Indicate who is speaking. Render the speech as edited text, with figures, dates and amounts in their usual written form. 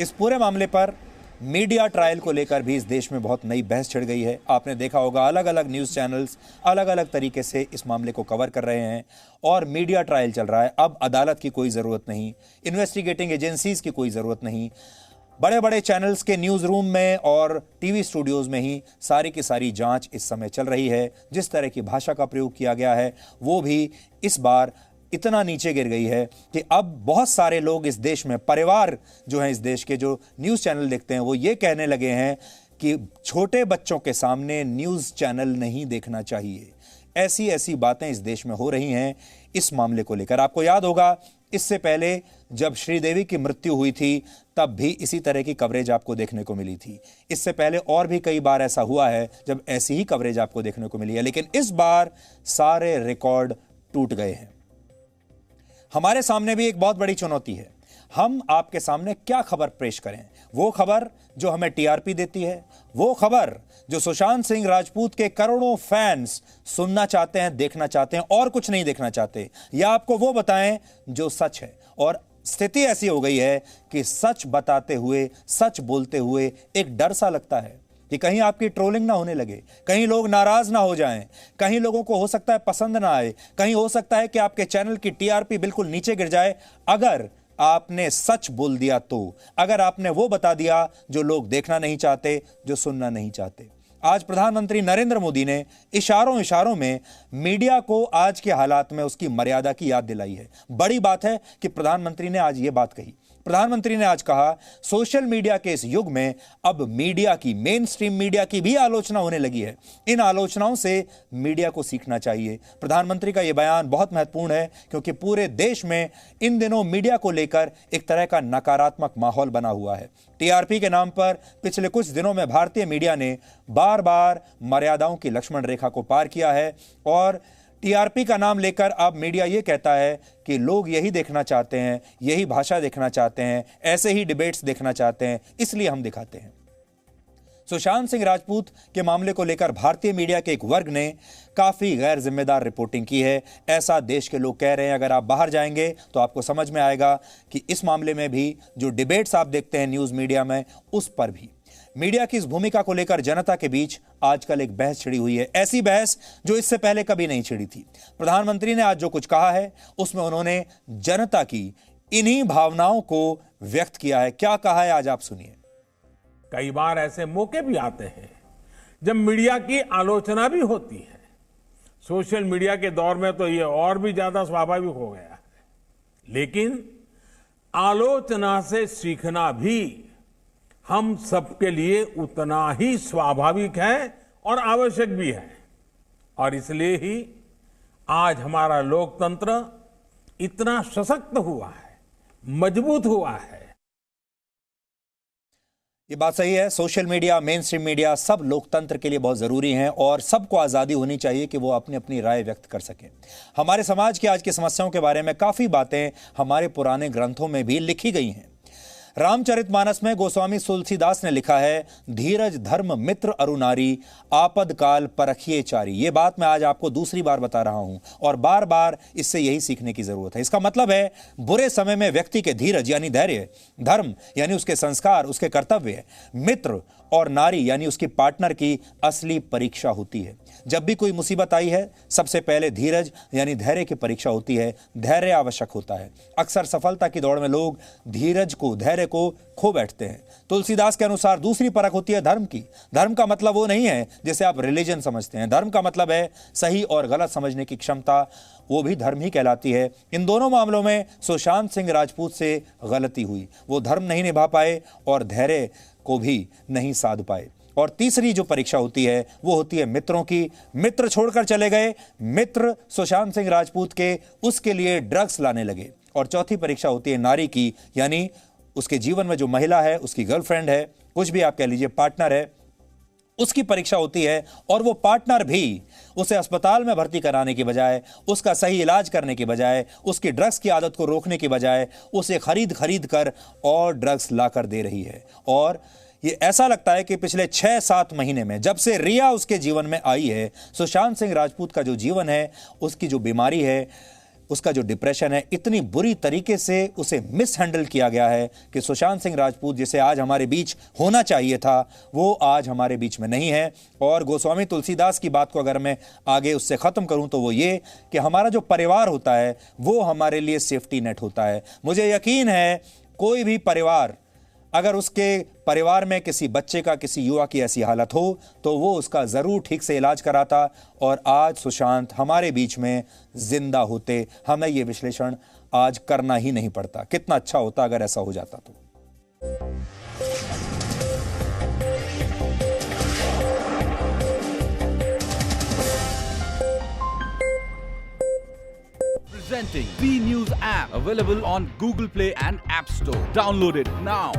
Speaker 1: इस पूरे मामले पर मीडिया ट्रायल को लेकर भी इस देश में बहुत नई बहस छिड़ गई है। आपने देखा होगा अलग अलग न्यूज़ चैनल्स अलग अलग तरीके से इस मामले को कवर कर रहे हैं और मीडिया ट्रायल चल रहा है। अब अदालत की कोई ज़रूरत नहीं, इन्वेस्टिगेटिंग एजेंसीज की कोई ज़रूरत नहीं, बड़े बड़े चैनल्स के न्यूज़ रूम में और टीवी स्टूडियोज़ में ही सारी की सारी जांच इस समय चल रही है। जिस तरह की भाषा का प्रयोग किया गया है वो भी इस बार इतना नीचे गिर गई है कि अब बहुत सारे लोग इस देश में, परिवार जो हैं इस देश के, जो न्यूज़ चैनल देखते हैं वो ये कहने लगे हैं कि छोटे बच्चों के सामने न्यूज़ चैनल नहीं देखना चाहिए। ऐसी ऐसी बातें इस देश में हो रही हैं इस मामले को लेकर। आपको याद होगा इससे पहले जब श्रीदेवी की मृत्यु हुई थी तब भी इसी तरह की कवरेज आपको देखने को मिली थी। इससे पहले और भी कई बार ऐसा हुआ है जब ऐसी ही कवरेज आपको देखने को मिली है, लेकिन इस बार सारे रिकॉर्ड टूट गए हैं। हमारे सामने भी एक बहुत बड़ी चुनौती है, हम आपके सामने क्या खबर पेश करें। वो खबर जो हमें टीआरपी देती है, वो खबर जो सुशांत सिंह राजपूत के करोड़ों फैंस सुनना चाहते हैं, देखना चाहते हैं और कुछ नहीं देखना चाहते, या आपको वो बताएं जो सच है। और स्थिति ऐसी हो गई है कि सच बताते हुए, सच बोलते हुए एक डर सा लगता है कि कहीं आपकी ट्रोलिंग ना होने लगे, कहीं लोग नाराज ना हो जाएं, कहीं लोगों को हो सकता है पसंद ना आए, कहीं हो सकता है कि आपके चैनल की टीआरपी बिल्कुल नीचे गिर जाए अगर आपने सच बोल दिया तो, अगर आपने वो बता दिया जो लोग देखना नहीं चाहते, जो सुनना नहीं चाहते। आज प्रधानमंत्री नरेंद्र मोदी ने इशारों इशारों में मीडिया को आज के हालात में उसकी मर्यादा की याद दिलाई है। बड़ी बात है कि प्रधानमंत्री ने आज ये बात कही। प्रधानमंत्री ने आज कहा सोशल मीडिया के इस युग में अब मीडिया की, मेन स्ट्रीम मीडिया की भी आलोचना होने लगी है। इन आलोचनाओं से मीडिया को सीखना चाहिए। प्रधानमंत्री का यह बयान बहुत महत्वपूर्ण है क्योंकि पूरे देश में इन दिनों मीडिया को लेकर एक तरह का नकारात्मक माहौल बना हुआ है। टीआरपी के नाम पर पिछले कुछ दिनों में भारतीय मीडिया ने बार बार मर्यादाओं की लक्ष्मण रेखा को पार किया है और टीआरपी का नाम लेकर अब मीडिया यह कहता है कि लोग यही देखना चाहते हैं, यही भाषा देखना चाहते हैं, ऐसे ही डिबेट्स देखना चाहते हैं, इसलिए हम दिखाते हैं। सुशांत सिंह राजपूत के मामले को लेकर भारतीय मीडिया के एक वर्ग ने काफी गैर जिम्मेदार रिपोर्टिंग की है, ऐसा देश के लोग कह रहे हैं। अगर आप बाहर जाएंगे तो आपको समझ में आएगा कि इस मामले में भी जो डिबेट्स आप देखते हैं न्यूज मीडिया में, उस पर भी मीडिया की इस भूमिका को लेकर जनता के बीच आजकल एक बहस छिड़ी हुई है, ऐसी बहस जो इससे पहले कभी नहीं छिड़ी थी। प्रधानमंत्री ने आज जो कुछ कहा है उसमें उन्होंने जनता की इन्हीं भावनाओं को व्यक्त किया है। क्या कहा है आज आप सुनिए।
Speaker 2: कई बार ऐसे मौके भी आते हैं जब मीडिया की आलोचना भी होती है। सोशल मीडिया के दौर में तो ये और भी ज्यादा स्वाभाविक हो गया है, लेकिन आलोचना से सीखना भी हम सबके लिए उतना ही स्वाभाविक है और आवश्यक भी है। और इसलिए ही आज हमारा लोकतंत्र इतना सशक्त हुआ है, मजबूत हुआ है।
Speaker 1: ये बात सही है, social media, main stream media सब लोकतंत्र के लिए बहुत जरूरी हैं और सबको आज़ादी होनी चाहिए कि वो अपनी अपनी राय व्यक्त कर सकें। हमारे समाज की आज की समस्याओं के बारे में काफ़ी बातें हमारे पुराने ग्रंथों में भी लिखी गई हैं। रामचरितमानस में गोस्वामी तुलसीदास ने लिखा है, धीरज धर्म मित्र अरु नारी, आपद काल परखिए चारी। ये बात मैं आज आपको दूसरी बार बता रहा हूं और बार बार इससे यही सीखने की जरूरत है। इसका मतलब है बुरे समय में व्यक्ति के धीरज यानी धैर्य, धर्म यानी उसके संस्कार, उसके कर्तव्य, मित्र और नारी यानी उसकी पार्टनर की असली परीक्षा होती है। जब भी कोई मुसीबत आई है सबसे पहले धीरज यानी धैर्य की परीक्षा होती है, धैर्य आवश्यक होता है। अक्सर सफलता की दौड़ में लोग धीरज को, धैर्य को खो बैठते हैं। तुलसीदास के अनुसार दूसरी परख होती है धर्म की। धर्म का मतलब वो नहीं है जैसे आप रिलीजन समझते हैं, धर्म का मतलब है सही और गलत समझने की क्षमता, वो भी धर्म ही कहलाती है। इन दोनों मामलों में सुशांत सिंह राजपूत से गलती हुई, वो धर्म नहीं निभा पाए और धैर्य को भी नहीं साध पाए। और तीसरी जो परीक्षा होती है वो होती है मित्रों की। मित्र छोड़कर चले गए, मित्र सुशांत सिंह राजपूत के उसके लिए ड्रग्स लाने लगे। और चौथी परीक्षा होती है नारी की, यानी उसके जीवन में जो महिला है, उसकी गर्लफ्रेंड है, कुछ भी आप कह लीजिए, पार्टनर है, उसकी परीक्षा होती है। और वो पार्टनर भी उसे अस्पताल में भर्ती कराने की बजाय, उसका सही इलाज करने की बजाय, उसकी ड्रग्स की आदत को रोकने की बजाय उसे खरीद कर और ड्रग्स लाकर दे रही है। और ये ऐसा लगता है कि पिछले 6-7 महीने में जब से रिया उसके जीवन में आई है, सुशांत सिंह राजपूत का जो जीवन है, उसकी जो बीमारी है, उसका जो डिप्रेशन है, इतनी बुरी तरीके से उसे मिस हैंडल किया गया है कि सुशांत सिंह राजपूत जिसे आज हमारे बीच होना चाहिए था, वो आज हमारे बीच में नहीं है। और गोस्वामी तुलसीदास की बात को अगर मैं आगे उससे ख़त्म करूं तो वो ये कि हमारा जो परिवार होता है वो हमारे लिए सेफ्टी नेट होता है। मुझे यकीन है कोई भी परिवार, अगर उसके परिवार में किसी बच्चे का, किसी युवा की ऐसी हालत हो तो वो उसका ज़रूर ठीक से इलाज कराता और आज सुशांत हमारे बीच में जिंदा होते। हमें ये विश्लेषण आज करना ही नहीं पड़ता। कितना अच्छा होता अगर ऐसा हो जाता तो।
Speaker 3: Presenting B News app, available on Google Play and App Store. Download it now.